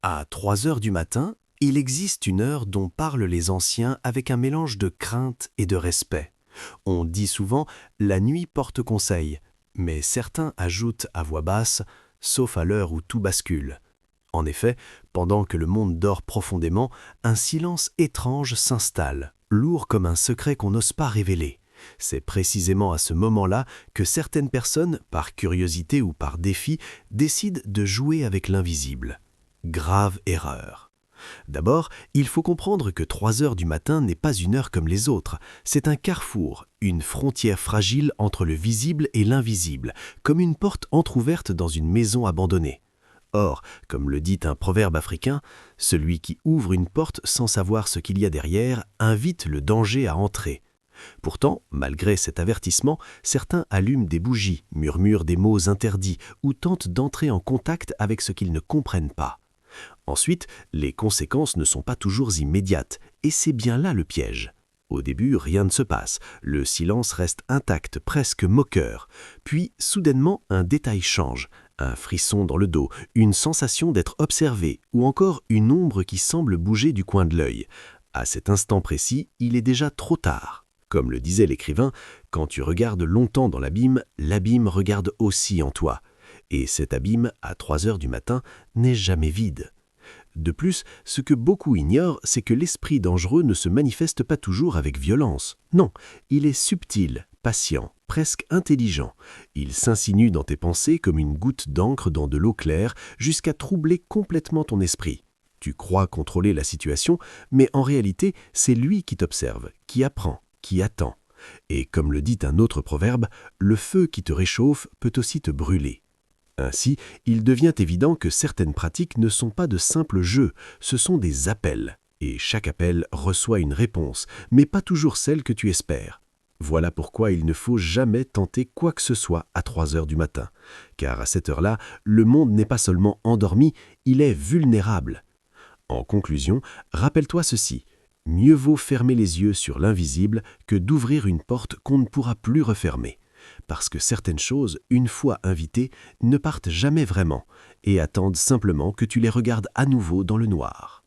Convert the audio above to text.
À 3 heures du matin, il existe une heure dont parlent les anciens avec un mélange de crainte et de respect. On dit souvent « la nuit porte conseil », mais certains ajoutent à voix basse « sauf à l'heure où tout bascule ». En effet, pendant que le monde dort profondément, un silence étrange s'installe, lourd comme un secret qu'on n'ose pas révéler. C'est précisément à ce moment-là que certaines personnes, par curiosité ou par défi, décident de jouer avec l'invisible. Grave erreur. D'abord, il faut comprendre que 3 heures du matin n'est pas une heure comme les autres. C'est un carrefour, une frontière fragile entre le visible et l'invisible, comme une porte entr'ouverte dans une maison abandonnée. Or, comme le dit un proverbe africain, celui qui ouvre une porte sans savoir ce qu'il y a derrière invite le danger à entrer. Pourtant, malgré cet avertissement, certains allument des bougies, murmurent des mots interdits ou tentent d'entrer en contact avec ce qu'ils ne comprennent pas. Ensuite, les conséquences ne sont pas toujours immédiates, et c'est bien là le piège. Au début, rien ne se passe, le silence reste intact, presque moqueur. Puis, soudainement, un détail change. Un frisson dans le dos, une sensation d'être observé, ou encore une ombre qui semble bouger du coin de l'œil. À cet instant précis, il est déjà trop tard. Comme le disait l'écrivain, quand tu regardes longtemps dans l'abîme regarde aussi en toi. Et cet abîme, à 3 heures du matin, n'est jamais vide. De plus, ce que beaucoup ignorent, c'est que l'esprit dangereux ne se manifeste pas toujours avec violence. Non, il est subtil, patient, presque intelligent. Il s'insinue dans tes pensées comme une goutte d'encre dans de l'eau claire jusqu'à troubler complètement ton esprit. Tu crois contrôler la situation, mais en réalité, c'est lui qui t'observe, qui apprend, qui attend. Et comme le dit un autre proverbe, le feu qui te réchauffe peut aussi te brûler. Ainsi, il devient évident que certaines pratiques ne sont pas de simples jeux, ce sont des appels. Et chaque appel reçoit une réponse, mais pas toujours celle que tu espères. Voilà pourquoi il ne faut jamais tenter quoi que ce soit à 3 heures du matin. Car à cette heure-là, le monde n'est pas seulement endormi, il est vulnérable. En conclusion, rappelle-toi ceci. Mieux vaut fermer les yeux sur l'invisible que d'ouvrir une porte qu'on ne pourra plus refermer. Parce que certaines choses, une fois invitées, ne partent jamais vraiment et attendent simplement que tu les regardes à nouveau dans le noir.